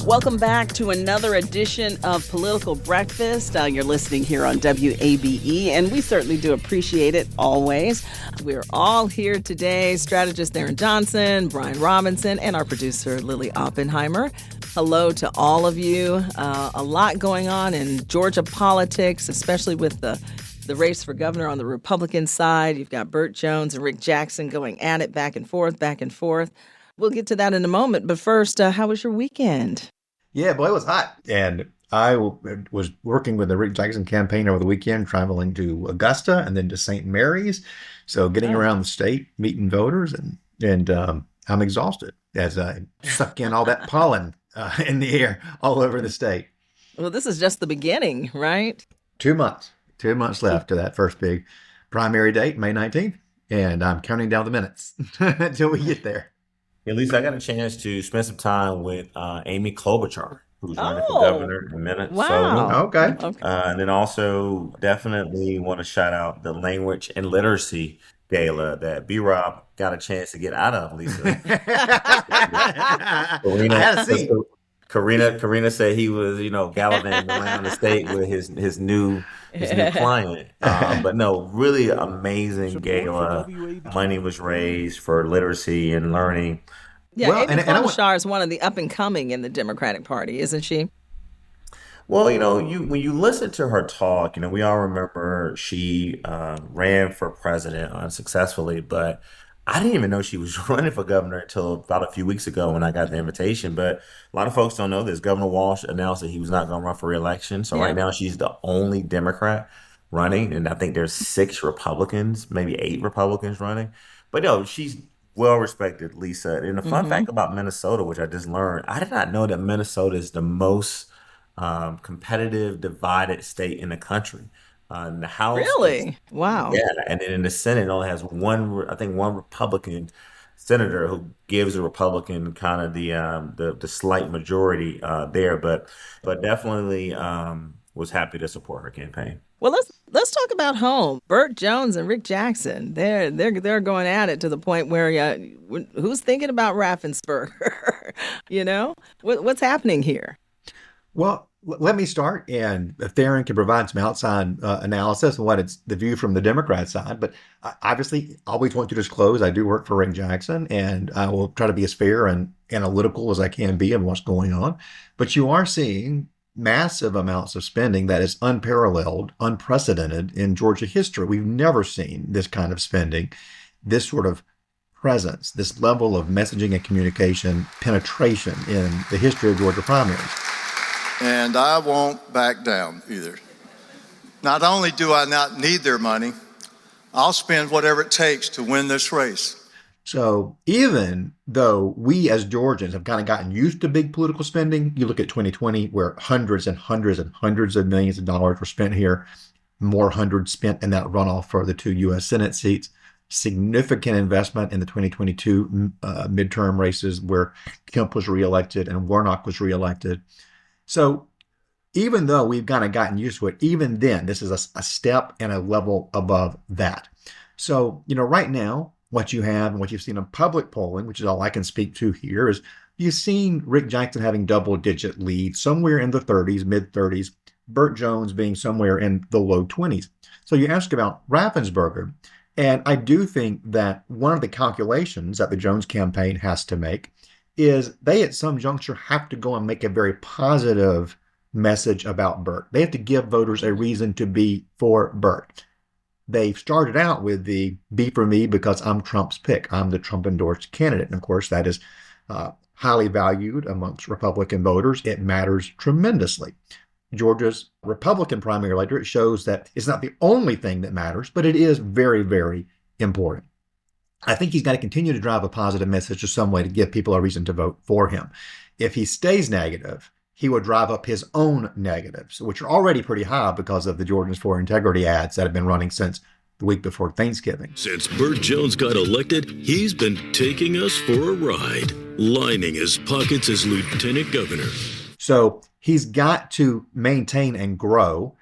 Welcome back to another edition of Political Breakfast. You're listening here on WABE, and we certainly do appreciate it always. We're all here today, strategist Tharon Johnson, Brian Robinson, and our producer Lily Oppenheimer. Hello to all of you. A lot going on in Georgia politics, especially with the race for governor on the Republican side. You've got Burt Jones and Rick Jackson going at it back and forth, back and forth. We'll get to that in a moment. But first, how was your weekend? Yeah, boy, it was hot. And I was working with the Rick Jackson campaign over the weekend, traveling to Augusta and then to St. Mary's. So getting around the state, meeting voters, and I'm exhausted as I suck in all that pollen in the air all over the state. Well, this is just the beginning, right? 2 months. 2 months left to that first big primary date, May 19th. And I'm counting down the minutes until we get there. At least I got a chance to spend some time with Amy Klobuchar, who's running for governor in a minute. Wow. So, Okay. and then also definitely want to shout out the Language and Literacy Gala that B-Rob got a chance to get out of, Lisa. I had a seat. Karina said he was, gallivanting around the state with his new client. But no, really amazing gala. Money was raised for literacy and learning. Yeah, well, Amy Klobuchar is one of the up and coming in the Democratic Party, isn't she? Well, when you listen to her talk, we all remember she ran for president unsuccessfully, but I didn't even know she was running for governor until about a few weeks ago when I got the invitation. But a lot of folks don't know this. Governor Walsh announced that he was not going to run for re-election. So right now she's the only Democrat running. And I think there's 6 Republicans, maybe 8 Republicans running. But no, she's well respected, Lisa. And the fun fact about Minnesota, which I just learned, I did not know that Minnesota is the most competitive, divided state in the country. In the House. Really? Wow. Yeah, and then in the Senate, it only has one Republican senator who gives a Republican kind of the slight majority there, but definitely was happy to support her campaign. Well, let's talk about home. Burt Jones and Rick Jackson. They're going at it to the point where who's thinking about Raffensperger? What's happening here? Well, let me start, and Tharon can provide some outside analysis on what it's the view from the Democrat side. But obviously, always want to disclose I do work for Rick Jackson, and I will try to be as fair and analytical as I can be in what's going on. But you are seeing massive amounts of spending that is unparalleled, unprecedented in Georgia history. We've never seen this kind of spending, this sort of presence, this level of messaging and communication penetration in the history of Georgia primaries. And I won't back down either. Not only do I not need their money, I'll spend whatever it takes to win this race. So even though we as Georgians have kind of gotten used to big political spending, you look at 2020 where hundreds and hundreds and hundreds of millions of dollars were spent here, more hundreds spent in that runoff for the 2 U.S. Senate seats, significant investment in the 2022 midterm races where Kemp was reelected and Warnock was reelected. So even though we've kind of gotten used to it, even then, this is a step and a level above that. So, right now, what you have and what you've seen in public polling, which is all I can speak to here, is you've seen Rick Jackson having double-digit lead, somewhere in the 30s, mid-30s, Burt Jones being somewhere in the low 20s. So you ask about Raffensperger, and I do think that one of the calculations that the Jones campaign has to make is they at some juncture have to go and make a very positive message about Burt. They have to give voters a reason to be for Burt. They've started out with the be for me because I'm Trump's pick. I'm the Trump endorsed candidate. And of course, that is highly valued amongst Republican voters. It matters tremendously. Georgia's Republican primary electorate shows that it's not the only thing that matters, but it is very, very important. I think he's got to continue to drive a positive message or some way to give people a reason to vote for him. If he stays negative, he would drive up his own negatives, which are already pretty high because of the Georgians for Integrity ads that have been running since the week before Thanksgiving. Since Burt Jones got elected, he's been taking us for a ride, lining his pockets as lieutenant governor. So he's got to maintain and grow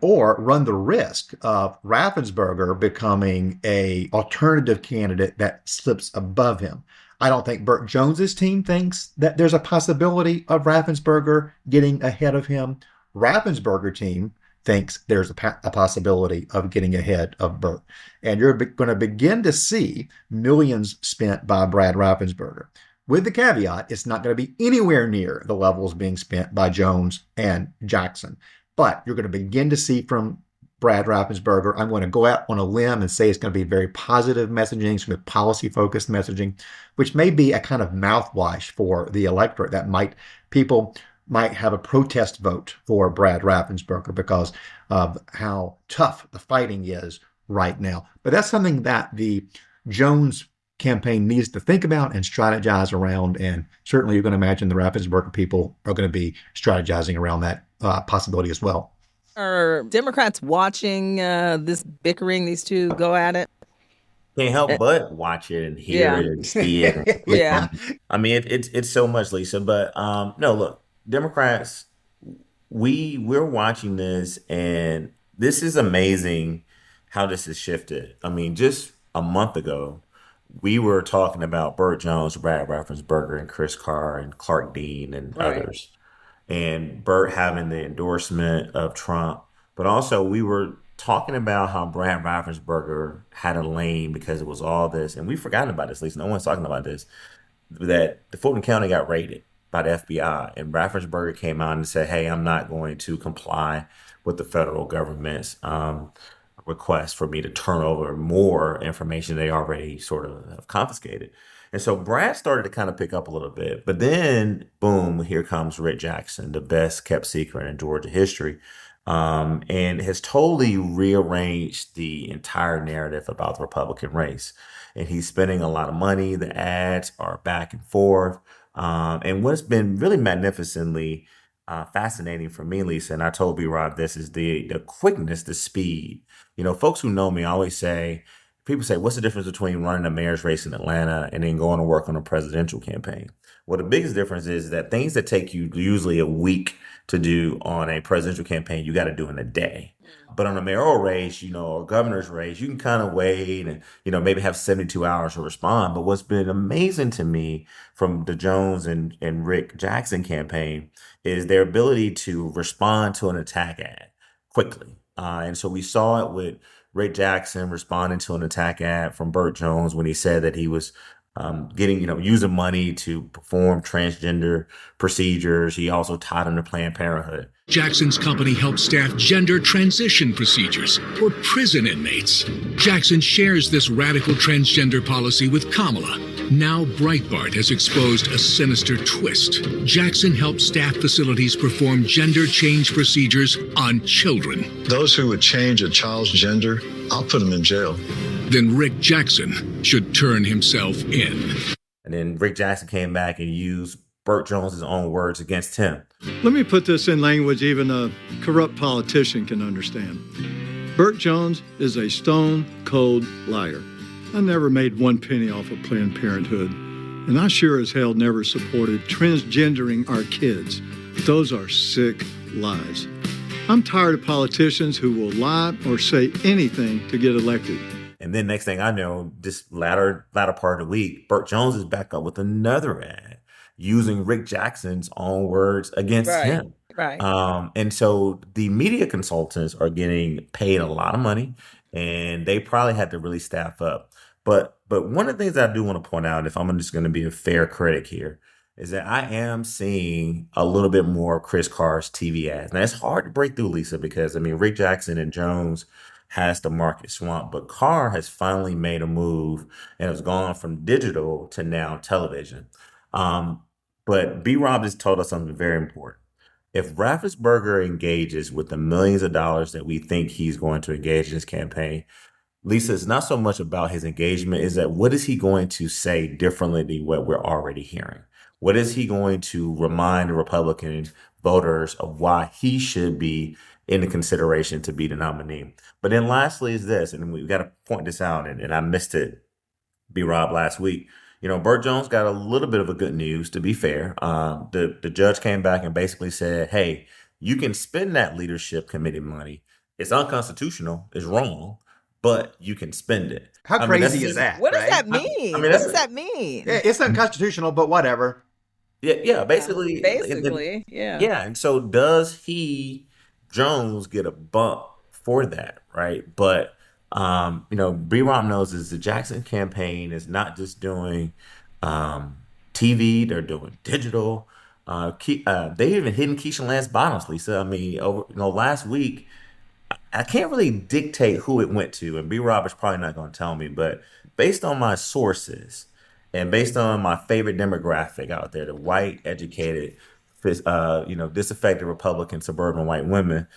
or run the risk of Raffensperger becoming a alternative candidate that slips above him. I don't think Burt Jones's team thinks that there's a possibility of Raffensperger getting ahead of him. Raffensperger team thinks there's a possibility of getting ahead of Burt. And you're going to begin to see millions spent by Brad Raffensperger. With the caveat, it's not going to be anywhere near the levels being spent by Jones and Jackson. But you're going to begin to see from Brad Raffensperger, I'm going to go out on a limb and say it's going to be very positive messaging, sort of policy-focused messaging, which may be a kind of mouthwash for the electorate. People might have a protest vote for Brad Raffensperger because of how tough the fighting is right now. But that's something that the Jones campaign needs to think about and strategize around. And certainly you're going to imagine the Raffensperger people are going to be strategizing around that possibility as well. Are Democrats watching this bickering, these two go at it? Can't help but watch it and hear it and see it. Yeah. I mean, it's so much, Lisa. But no, look, Democrats, we're watching this, and this is amazing how this has shifted. I mean, just a month ago, we were talking about Burt Jones, Brad Raffensperger, and Chris Carr and Clark Dean and others, and Burt having the endorsement of Trump. But also we were talking about how Brad Raffensperger had a lane because it was all this, and we've forgotten about this, at least no one's talking about this, that the Fulton County got raided by the FBI, and Raffensperger came out and said, hey, I'm not going to comply with the federal government's request for me to turn over more information they already sort of have confiscated. And so Brad started to kind of pick up a little bit. But then, boom, here comes Rick Jackson, the best kept secret in Georgia history, and has totally rearranged the entire narrative about the Republican race. And he's spending a lot of money. The ads are back and forth. And what's been really magnificently fascinating for me, Lisa, and I told B-Rob this, is the quickness, the speed. You know, folks who know me always say, people say, what's the difference between running a mayor's race in Atlanta and then going to work on a presidential campaign? Well, the biggest difference is that things that take you usually a week to do on a presidential campaign, you got to do in a day. But on a mayoral race, or governor's race, you can kind of wait and, maybe have 72 hours to respond. But what's been amazing to me from the Jones and Rick Jackson campaign is their ability to respond to an attack ad quickly. And so we saw it with Rick Jackson responding to an attack ad from Burt Jones when he said that he was using money to perform transgender procedures. He also tied him to Planned Parenthood. Jackson's company helps staff gender transition procedures for prison inmates. Jackson shares this radical transgender policy with Kamala. Now Breitbart has exposed a sinister twist. Jackson helps staff facilities perform gender change procedures on children. Those who would change a child's gender, I'll put them in jail. Then Rick Jackson should turn himself in. And then Rick Jackson came back and used Burt Jones' own words against him. Let me put this in language even a corrupt politician can understand. Burt Jones is a stone-cold liar. I never made one penny off of Planned Parenthood, and I sure as hell never supported transgendering our kids. Those are sick lies. I'm tired of politicians who will lie or say anything to get elected. And then next thing I know, this latter part of the week, Burt Jones is back up with another ad using Rick Jackson's own words against him. Right. And so the media consultants are getting paid a lot of money, and they probably had to really staff up. But one of the things I do want to point out, if I'm just going to be a fair critic here, is that I am seeing a little bit more Chris Carr's TV ads. Now, it's hard to break through, Lisa, because, Rick Jackson and Jones has the market swamped, but Carr has finally made a move and has gone from digital to now television. But B-Rob has told us something very important. If Raffensperger engages with the millions of dollars that we think he's going to engage in his campaign, Lisa, it's not so much about his engagement, is that what is he going to say differently than what we're already hearing? What is he going to remind the Republican voters of why he should be in the consideration to be the nominee? But then lastly is this, and we've got to point this out, and I missed it, B-Rob, last week. Burt Jones got a little bit of a good news, to be fair. The judge came back and basically said, hey, you can spend that leadership committee money. It's unconstitutional. It's wrong. but you can spend it. How I mean, crazy is that? What does right? that mean? mean, What that's does that mean? It's unconstitutional, but whatever. yeah, basically, Basically, yeah. yeah. And so does Jones get a bump for that, right? But B-Rom knows is the Jackson campaign is not just doing TV; they're doing digital. They even hidden Keisha Lance Bottoms, Lisa. I mean, last week I can't really dictate who it went to, and B-Rob is probably not going to tell me, but based on my sources and based on my favorite demographic out there, the white, educated, disaffected Republican suburban white women,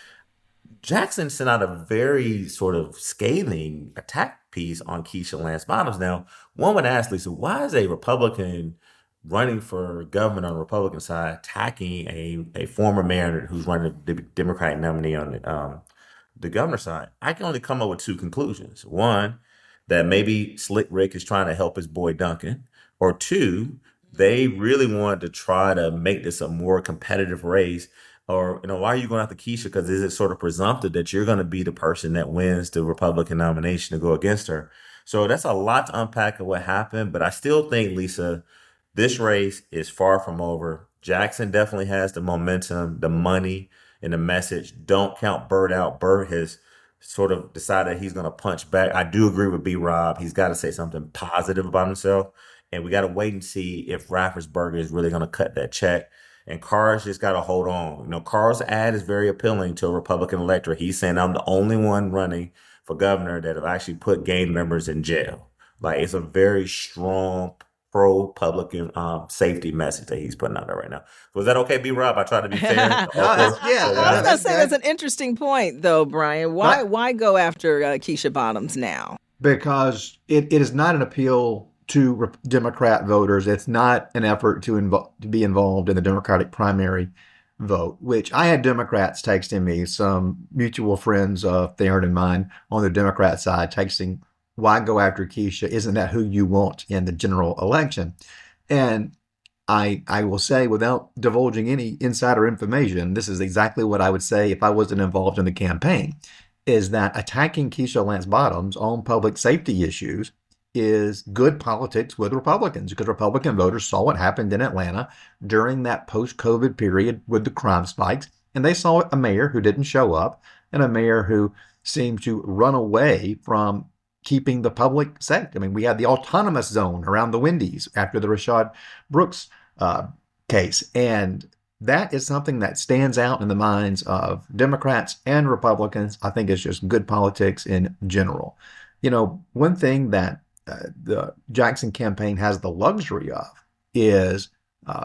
Jackson sent out a very sort of scathing attack piece on Keisha Lance Bottoms. Now, one would ask, Lisa, why is a Republican running for governor on the Republican side attacking a former mayor who's running the Democratic nominee on the governor's side? I can only come up with two conclusions. One, that maybe Slick Rick is trying to help his boy Duncan. Or two, they really wanted to try to make this a more competitive race. Or, why are you going after Keisha? Because is it sort of presumptive that you're going to be the person that wins the Republican nomination to go against her? So that's a lot to unpack of what happened. But I still think, Lisa, this race is far from over. Jackson definitely has the momentum, the money, and the message. Don't count Burt out. Burt has sort of decided he's going to punch back. I do agree with B-Rob. He's got to say something positive about himself. And we got to wait and see if Raffensperger is really going to cut that check. And Carr's just got to hold on. Carr's ad is very appealing to a Republican electorate. He's saying, I'm the only one running for governor that have actually put gang members in jail. Like, it's a very strong pro-public safety message that he's putting out there right now. Was that okay, B-Rob? I tried to be fair. I was going to say that's an interesting point, though, Brian. Why go after Keisha Bottoms now? Because it is not an appeal to Democrat voters. It's not an effort to be involved in the Democratic primary vote, which I had Democrats texting me, some mutual friends of Tharon and mine on the Democrat side texting, why go after Keisha? Isn't that who you want in the general election? And I will say, without divulging any insider information, this is exactly what I would say if I wasn't involved in the campaign, is that attacking Keisha Lance Bottoms on public safety issues is good politics with Republicans, because Republican voters saw what happened in Atlanta during that post-COVID period with the crime spikes, and they saw a mayor who didn't show up and a mayor who seemed to run away from keeping the public safe. I mean, we had the autonomous zone around the Wendy's after the Rashad Brooks case, and that is something that stands out in the minds of Democrats and Republicans. I think it's just good politics in general. One thing that the Jackson campaign has the luxury of is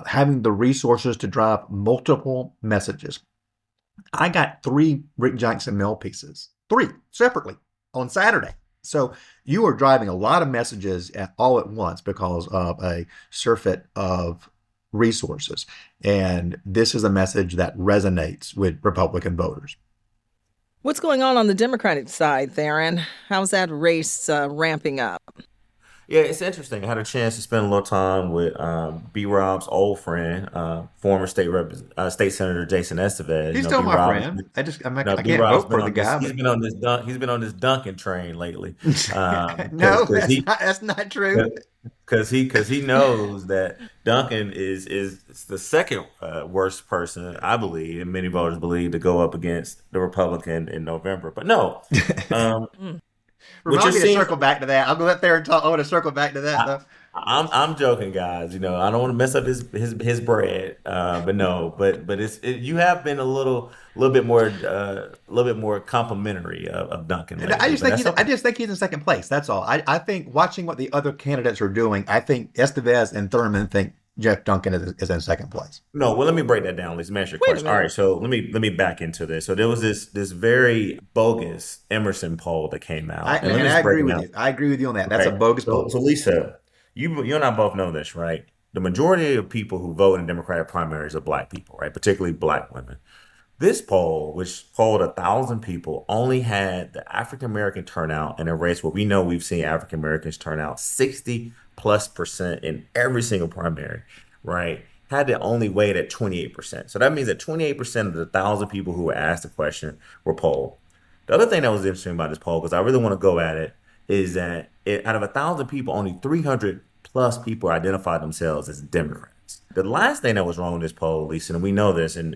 having the resources to drive multiple messages. I got 3 Rick Jackson mail pieces, 3 separately on Saturday. So you are driving a lot of messages all at once because of a surfeit of resources. And this is a message that resonates with Republican voters. What's going on the Democratic side, Tharon? How's that race ramping up? Yeah, it's interesting. I had a chance to spend a little time with B-Rob's old friend, former state senator Jason Estevez. He's still my friend. I can't vote for the guy. He's been on this Duncan train lately. No, that's not true. Because he knows that Duncan is the second worst person, I believe, and many voters believe, to go up against the Republican in November. But no. Remind me to circle back to that. I'll go up there and talk. I want to circle back to that, though. I'm joking, guys. I don't want to mess up his bread, but you have been a little bit more complimentary of Duncan lately, I just think he's in second place. That's all. I think watching what the other candidates are doing, I think Estevez and Thurman think Jeff Duncan is in second place. No, well, let me break that down. Let's answer your question. All right, so let me back into this. So there was this very bogus Emerson poll that came out. I agree with you. I agree with you on that. That's a bogus poll. So Lisa, you and I both know this, right? The majority of people who vote in Democratic primaries are Black people, right? Particularly Black women. This poll, which polled 1,000 people, only had the African American turnout in a race where we know we've seen African Americans turn out 60+% in every single primary, right? Had it only weighed at 28%. So that means that 28% of the 1,000 people who were asked the question were polled. The other thing that was interesting about this poll, because I really want to go at it, is that out of 1,000 people, only 300 plus people identified themselves as Democrats. The last thing that was wrong with this poll, Lisa, and we know this, and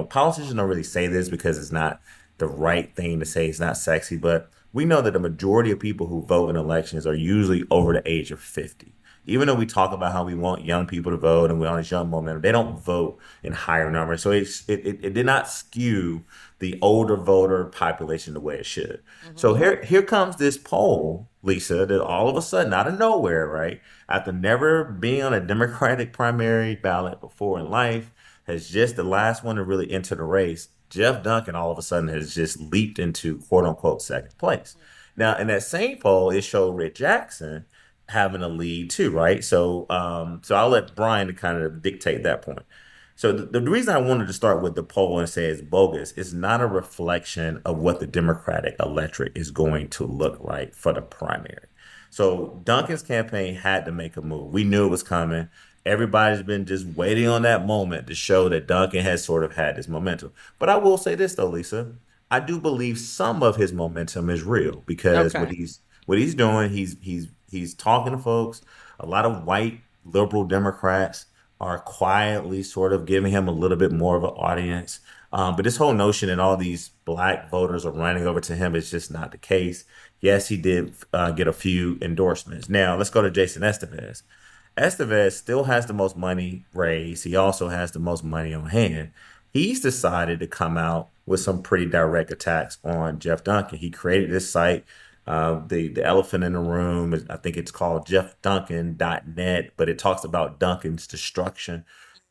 politicians don't really say this because it's not the right thing to say. It's not sexy, but we know that the majority of people who vote in elections are usually over the age of 50. Even though we talk about how we want young people to vote and we want this young momentum, they don't vote in higher numbers. So it did not skew the older voter population the way it should. Mm-hmm. So here comes this poll, Lisa, that all of a sudden, out of nowhere, right, after never being on a Democratic primary ballot before in life, has just the last one to really enter the race. Jeff Duncan all of a sudden has just leaped into quote unquote second place. Now, in that same poll, it showed Rick Jackson having a lead too, right? So I'll let Brian kind of dictate that point. So the reason I wanted to start with the poll and say it's bogus is not a reflection of what the Democratic electorate is going to look like for the primary. So Duncan's campaign had to make a move. We knew it was coming. Everybody's been just waiting on that moment to show that Duncan has sort of had this momentum. But I will say this though, Lisa, I do believe some of his momentum is real because what he's doing, he's talking to folks. A lot of white liberal Democrats are quietly sort of giving him a little bit more of an audience. But this whole notion that all these black voters are running over to him is just not the case. Yes, he did get a few endorsements. Now, let's go to Jason Estevez. Estevez still has the most money raised. He also has the most money on hand. He's decided to come out with some pretty direct attacks on Jeff Duncan. He created this site, the elephant in the room. I think it's called jeffduncan.net, but it talks about Duncan's destruction.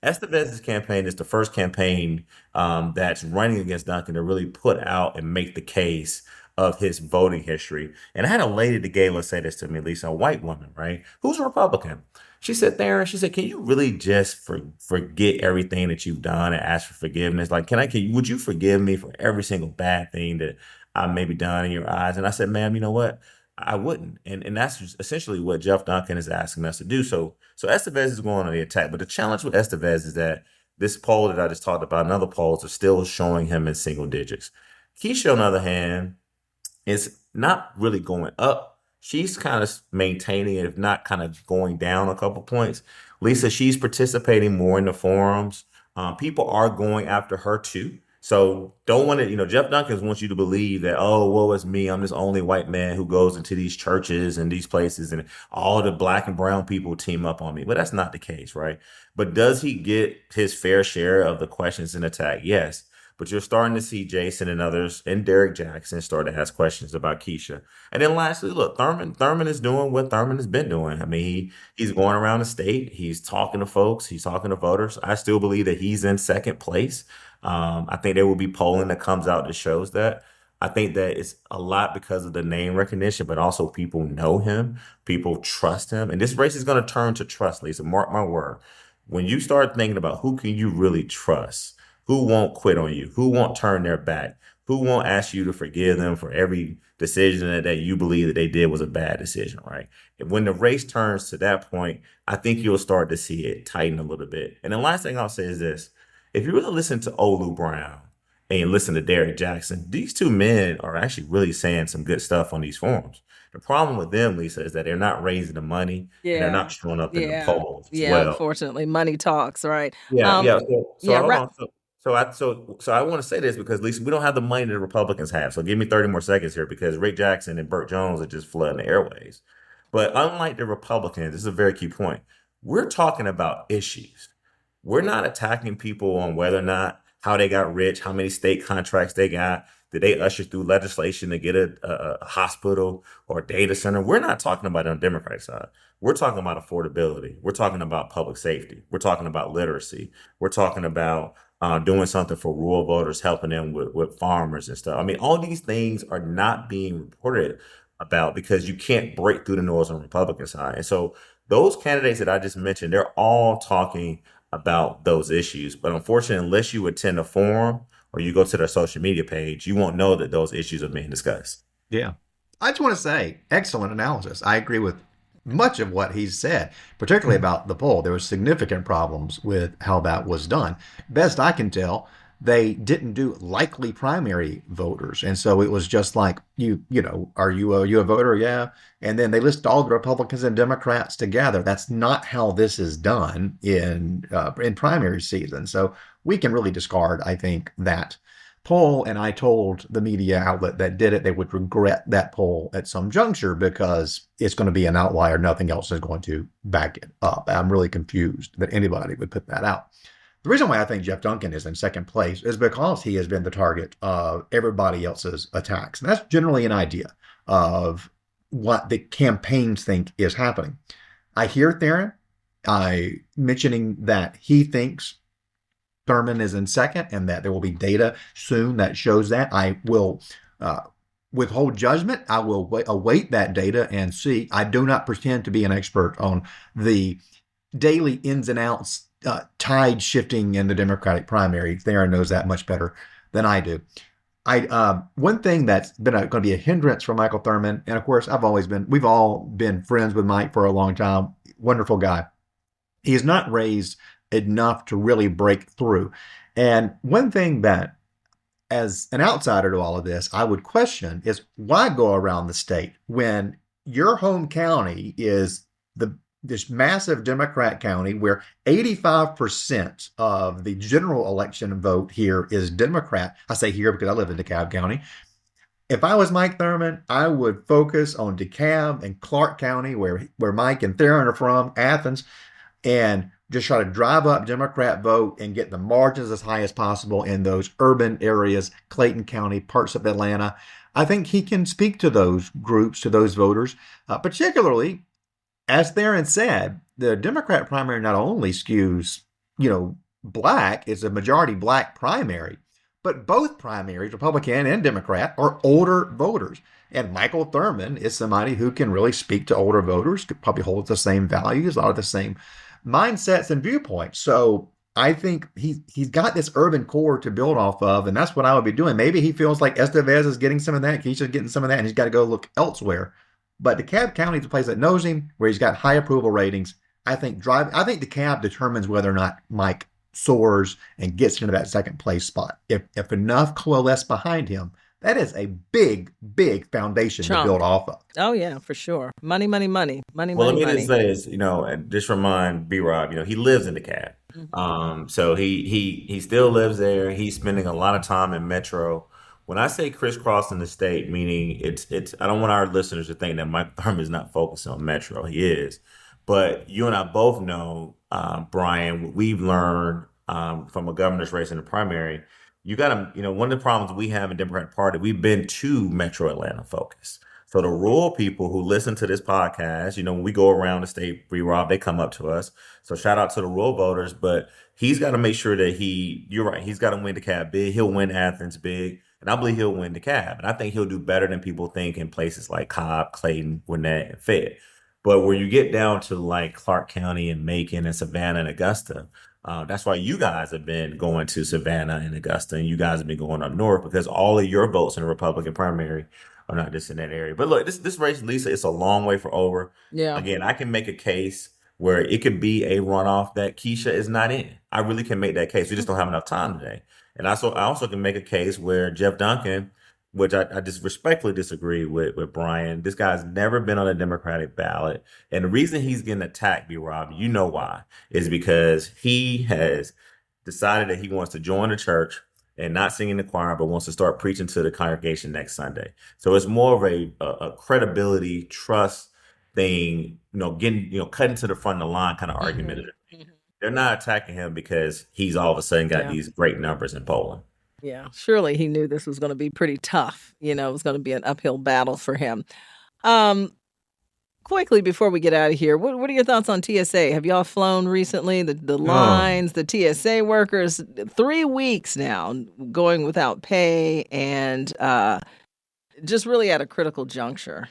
Estevez's campaign is the first campaign that's running against Duncan to really put out and make the case of his voting history. And I had a lady at the gala say this to me, Lisa, a white woman, right, who's a Republican. She said, Tharon, she said, can you really just forget everything that you've done and ask for forgiveness? Like, would you forgive me for every single bad thing that I maybe done in your eyes? And I said, ma'am, you know what? I wouldn't. And that's essentially what Jeff Duncan is asking us to do. So Estevez is going on the attack. But the challenge with Estevez is that this poll that I just talked about and other polls are still showing him in single digits. Keisha, on the other hand, is not really going up. She's kind of maintaining it, if not kind of going down a couple points. Lisa, she's participating more in the forums. People are going after her too. So don't want to, Jeff Duncan wants you to believe that, oh, woe is me. I'm this only white man who goes into these churches and these places and all the black and brown people team up on me. But that's not the case, right? But does he get his fair share of the questions and attack? Yes. But you're starting to see Jason and others and Derek Jackson start to ask questions about Keisha. And then lastly, look, Thurman is doing what Thurman has been doing. I mean, he's going around the state. He's talking to folks. He's talking to voters. I still believe that he's in second place. I think there will be polling that comes out that shows that. I think that it's a lot because of the name recognition, but also people know him. People trust him. And this race is going to turn to trust, Lisa. Mark my word. When you start thinking about who can you really trust, who won't quit on you? Who won't turn their back? Who won't ask you to forgive them for every decision that you believe that they did was a bad decision, right? And when the race turns to that point, I think you'll start to see it tighten a little bit. And the last thing I'll say is this. If you really listen to Olu Brown and you listen to Derek Jackson, these two men are actually really saying some good stuff on these forums. The problem with them, Lisa, is that they're not raising the money and they're not showing up in the polls as well. Unfortunately, money talks, right? So I want to say this because, Lisa, we don't have the money that the Republicans have. So give me 30 more seconds here because Rick Jackson and Burt Jones are just flooding the airways. But unlike the Republicans, this is a very key point. We're talking about issues. We're not attacking people on whether or not how they got rich, how many state contracts they got. Did they usher through legislation to get a hospital or a data center? We're not talking about it on the Democratic side. We're talking about affordability. We're talking about public safety. We're talking about literacy. We're talking about doing something for rural voters, helping them with farmers and stuff. I mean, all these things are not being reported about because you can't break through the noise on the Republican side. And so those candidates that I just mentioned, they're all talking about those issues. But unfortunately, unless you attend a forum or you go to their social media page, you won't know that those issues are being discussed. Yeah. I just want to say, excellent analysis. I agree with much of what he's said, particularly about the poll. There were significant problems with how that was done. Best I can tell, they didn't do likely primary voters. And so it was just like, are you a voter? Yeah. And then they list all the Republicans and Democrats together. That's not how this is done in primary season. So we can really discard, I think, that poll. And I told the media outlet that did it, they would regret that poll at some juncture because it's going to be an outlier. Nothing else is going to back it up. I'm really confused that anybody would put that out. The reason why I think Jeff Duncan is in second place is because he has been the target of everybody else's attacks. And that's generally an idea of what the campaigns think is happening. I hear Tharon mentioning that he thinks Thurman is in second and that there will be data soon that shows that. I will withhold judgment. I will await that data and see. I do not pretend to be an expert on the daily ins and outs, tide shifting in the Democratic primary. Tharon knows that much better than I do. One thing that's been going to be a hindrance for Michael Thurman, and of course, we've all been friends with Mike for a long time. Wonderful guy. He has not raised enough to really break through. And one thing that, as an outsider to all of this, I would question is why go around the state when your home county is this massive Democrat county where 85% of the general election vote here is Democrat. I say here because I live in DeKalb County. If I was Mike Thurman, I would focus on DeKalb and Clark County, where Mike and Tharon are from, Athens, and just try to drive up Democrat vote and get the margins as high as possible in those urban areas, Clayton County, parts of Atlanta. I think he can speak to those groups, to those voters, particularly, as Tharon said, the Democrat primary not only skews, black, it's a majority black primary, but both primaries, Republican and Democrat, are older voters. And Michael Thurman is somebody who can really speak to older voters, could probably hold the same values, a lot of the same mindsets and viewpoints. So I think he's got this urban core to build off of, and that's what I would be doing. Maybe he feels like Estevez is getting some of that, Keisha's getting some of that, and he's got to go look elsewhere. But DeKalb County is a place that knows him, where he's got high approval ratings. I think DeKalb determines whether or not Mike soars and gets into that second place spot. If enough coalesce behind him, that is a big, big foundation to build off of. Oh, yeah, for sure. Money. Well, let me just say is, and just remind B-Rob, he lives in DeKalb. Mm-hmm. So he still lives there. He's spending a lot of time in Metro. When I say crisscrossing the state, meaning it's I don't want our listeners to think that Mike Thurman is not focused on Metro. He is. But you and I both know, Brian, we've learned from a governor's race in the primary, you got to, one of the problems we have in the Democratic Party, we've been too Metro Atlanta focused. So the rural people who listen to this podcast, when we go around the state, Rob, they come up to us. So shout out to the rural voters, but he's got to make sure that you're right, he's got to win DeKalb big. He'll win Athens big. And I believe he'll win DeKalb. And I think he'll do better than people think in places like Cobb, Clayton, Gwinnett, and Fayette. But where you get down to like Clark County and Macon and Savannah and Augusta, that's why you guys have been going to Savannah and Augusta, and you guys have been going up north because all of your votes in the Republican primary are not just in that area. But look, this race, Lisa, it's a long way for over. Yeah. Again, I can make a case where it could be a runoff that Keisha is not in. I really can make that case. We just don't have enough time today. And I also can make a case where Jeff Duncan, which I just respectfully disagree with Brian. This guy's never been on a Democratic ballot. And the reason he's getting attacked, B-Rob, you know why, is because he has decided that he wants to join the church and not sing in the choir, but wants to start preaching to the congregation next Sunday. So it's more of a credibility, trust thing, cutting to the front of the line kind of argument. Mm-hmm. They're not attacking him because he's all of a sudden got these great numbers in polling. Yeah, surely he knew this was going to be pretty tough. It was going to be an uphill battle for him. Quickly, before we get out of here, what are your thoughts on TSA? Have y'all flown recently? The lines, the TSA workers, 3 weeks now going without pay and just really at a critical juncture.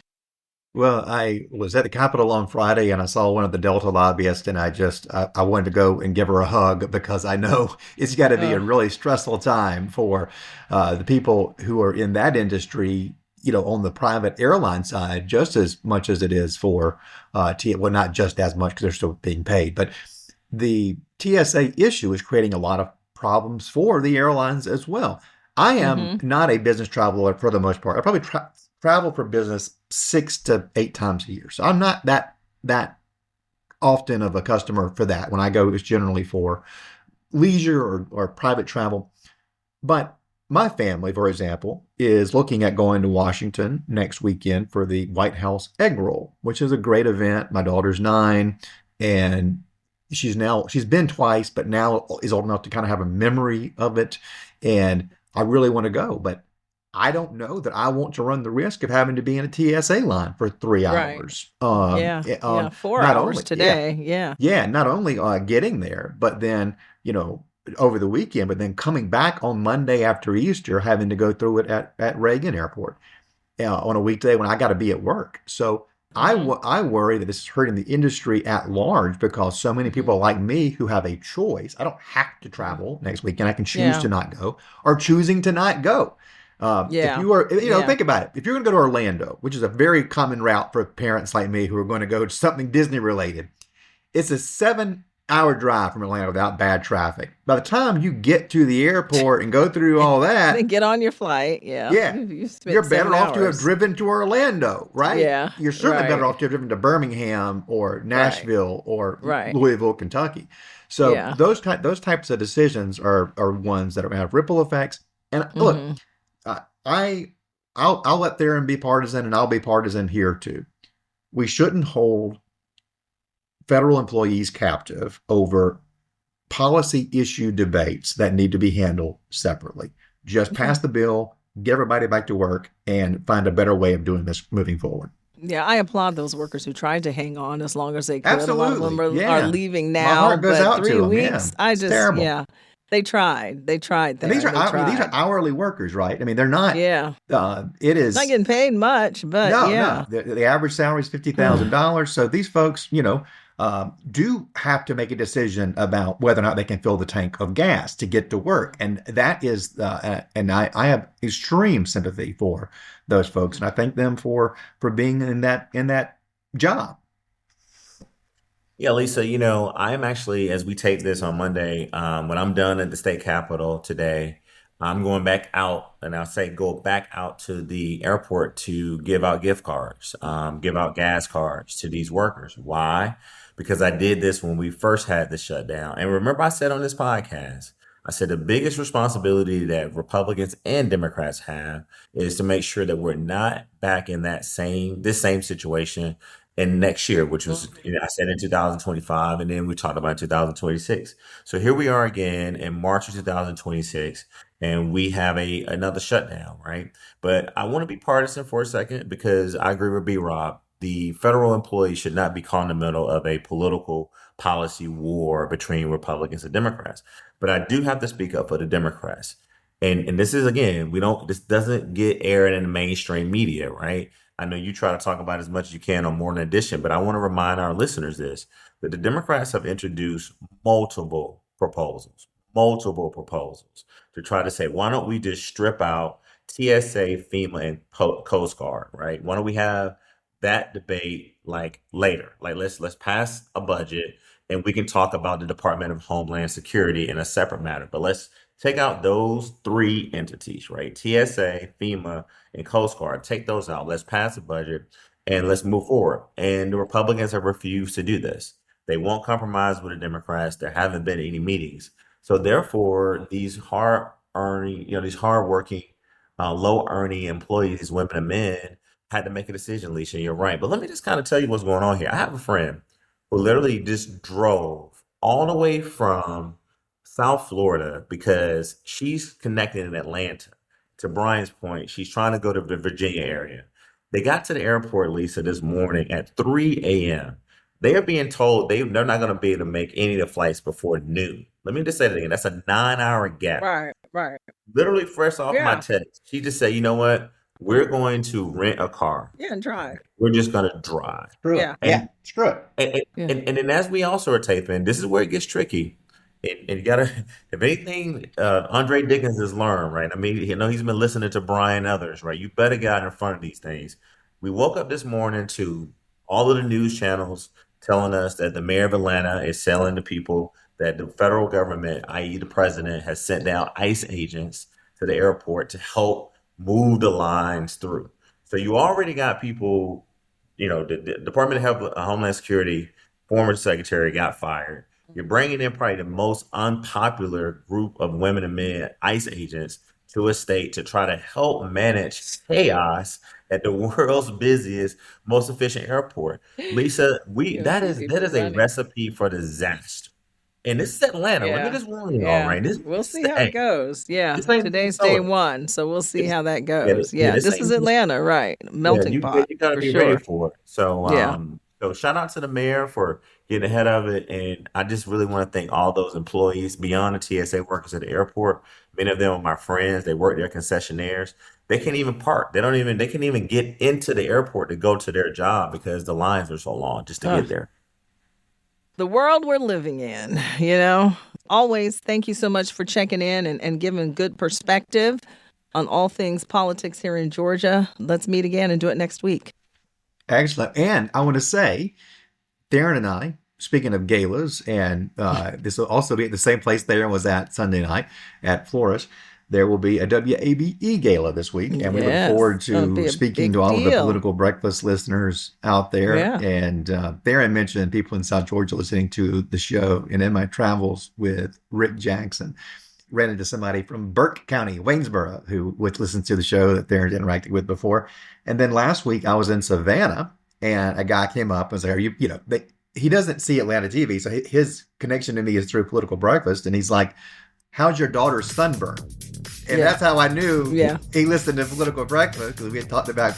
Well, I was at the Capitol on Friday and I saw one of the Delta lobbyists, and I wanted to go and give her a hug because I know it's got to be a really stressful time for the people who are in that industry, on the private airline side, just as much as it is for well, not just as much because they're still being paid, but the TSA issue is creating a lot of problems for the airlines as well. I am not a business traveler for the most part. I probably travel for business 6 to 8 times a year. So I'm not that often of a customer for that. When I go, it's generally for leisure or private travel. But my family, for example, is looking at going to Washington next weekend for the White House Egg Roll, which is a great event. My daughter's 9, and she's been twice, but now is old enough to kind of have a memory of it. And I really want to go, but I don't know that I want to run the risk of having to be in a TSA line for 3 Right. hours. Yeah. 4 Not hours only, today. Yeah. not only getting there, but then, over the weekend, but then coming back on Monday after Easter, having to go through it at Reagan Airport on a weekday when I got to be at work. So I worry that this is hurting the industry at large because so many people like me who have a choice, I don't have to travel next weekend, I can choose to not go, are choosing to not go. If Yeah. you are, Yeah. think about it. If you're going to go to Orlando, which is a very common route for parents like me who are going to go to something Disney related, it's a 7-hour drive from Atlanta without bad traffic. By the time you get to the airport and go through all that, Then get on your flight. Yeah. You spent you're better 7 off to have hours. driven to Orlando, right? Yeah, You're certainly better right. off to have driven to Birmingham or Nashville or Right. Louisville, Kentucky. So Yeah. those types of decisions are ones that have ripple effects. And look, I'll let Tharon be partisan, and I'll be partisan here too. We shouldn't hold federal employees captive over policy issue debates that need to be handled separately. Just pass the bill, get everybody back to work, and find a better way of doing this moving forward. Yeah, I applaud those workers who tried to hang on as long as they could. Absolutely. A lot of them are leaving My now, heart goes but out to 3 them. weeks, It's terrible. they tried. They tried And there. these are hourly workers, right? I mean, they're not. Yeah. It is Not getting paid much, but no. The average salary is $50,000. So these folks, do have to make a decision about whether or not they can fill the tank of gas to get to work, and that is, and I have extreme sympathy for those folks, and I thank them for being in that job. Yeah, Lisa, I'm actually, as we tape this on Monday, when I'm done at the state capitol today, I'm going back out, and I'll say go back out to the airport to give out gift cards, give out gas cards to these workers. Why? Because I did this when we first had the shutdown. And remember, I said on this podcast, I said the biggest responsibility that Republicans and Democrats have is to make sure that we're not back in this same situation in next year, which was, I said in 2025, and then we talked about 2026. So here we are again in March of 2026, and we have another shutdown, right? But I want to be partisan for a second because I agree with B-Rob. The federal employees should not be caught in the middle of a political policy war between Republicans and Democrats. But I do have to speak up for the Democrats. And this is, again, this doesn't get aired in the mainstream media, right? I know you try to talk about as much as you can on Morning Edition, but I want to remind our listeners that the Democrats have introduced multiple proposals to try to say, why don't we just strip out TSA, FEMA, and Coast Guard, right? Why don't we have that debate later? Let's pass a budget and we can talk about the Department of Homeland Security in a separate matter. But let's take out those 3 entities, right? TSA, FEMA, and Coast Guard. Take those out. Let's pass a budget and let's move forward. And the Republicans have refused to do this. They won't compromise with the Democrats. There haven't been any meetings. So therefore, these hard-working, low-earning employees, these women and men, had to make a decision, Lisa. You're right. But let me just kind of tell you what's going on here. I have a friend who literally just drove all the way from South Florida because she's connected in Atlanta. To Brian's point, she's trying to go to the Virginia area. They got to the airport, Lisa, this morning at 3 a.m. They are being told they're not going to be able to make any of the flights before noon. Let me just say that again. That's a 9-hour gap. Right. Literally fresh off my text. She just said, you know what? We're going to rent a car. Yeah, and drive. We're just going to drive. Screw Yeah. it. Screw it. And then as we also are taping, this is where it gets tricky. And you gotta, if anything, Andre Dickens has learned, right? I mean, he's been listening to Brian and others, right? You better get out in front of these things. We woke up this morning to all of the news channels telling us that the mayor of Atlanta is selling to people that the federal government, i.e. the president, has sent down ICE agents to the airport to help move the lines through. So you already got people, the Department of Health, Homeland Security, former secretary got fired. You're bringing in probably the most unpopular group of women and men, ICE agents, to a state to try to help manage chaos at the world's busiest, most efficient airport. Lisa, that is a recipe for disaster. And this is Atlanta. Let me just warn you all, right? We'll see how it goes. Yeah. Today's day one, so we'll see how that goes. This is Atlanta, right? Melting pot. You gotta be ready for it. So shout out to the mayor for getting ahead of it. And I just really want to thank all those employees beyond the TSA workers at the airport. Many of them are my friends. They work there, concessionaires. They can't even park. They can't even get into the airport to go to their job because the lines are so long just to get there. The world we're living in, Always thank you so much for checking in and giving good perspective on all things politics here in Georgia. Let's meet again and do it next week. Excellent. And I want to say, Tharon and I, speaking of galas, and this will also be at the same place Tharon was at Sunday night at Flores, there will be a WABE gala this week. And we look forward to speaking to all of the Political Breakfast listeners out there. Yeah. And Tharon mentioned people in South Georgia listening to the show. And in my travels with Rick Jackson, ran into somebody from Burke County, Waynesboro, who listens to the show that Tharon's interacted with before. And then last week I was in Savannah and a guy came up and said, he doesn't see Atlanta TV. So his connection to me is through Political Breakfast. And he's like, how's your daughter's sunburn? And that's how I knew he listened to Political Breakfast, because we had talked about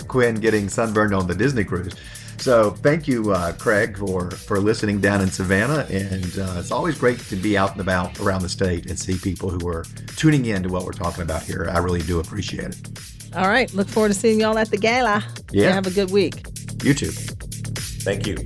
Quinn getting sunburned on the Disney cruise. So thank you, Craig, for listening down in Savannah. And it's always great to be out and about around the state and see people who are tuning in to what we're talking about here. I really do appreciate it. All right. Look forward to seeing y'all at the gala. Yeah. Have a good week. You too. Thank you.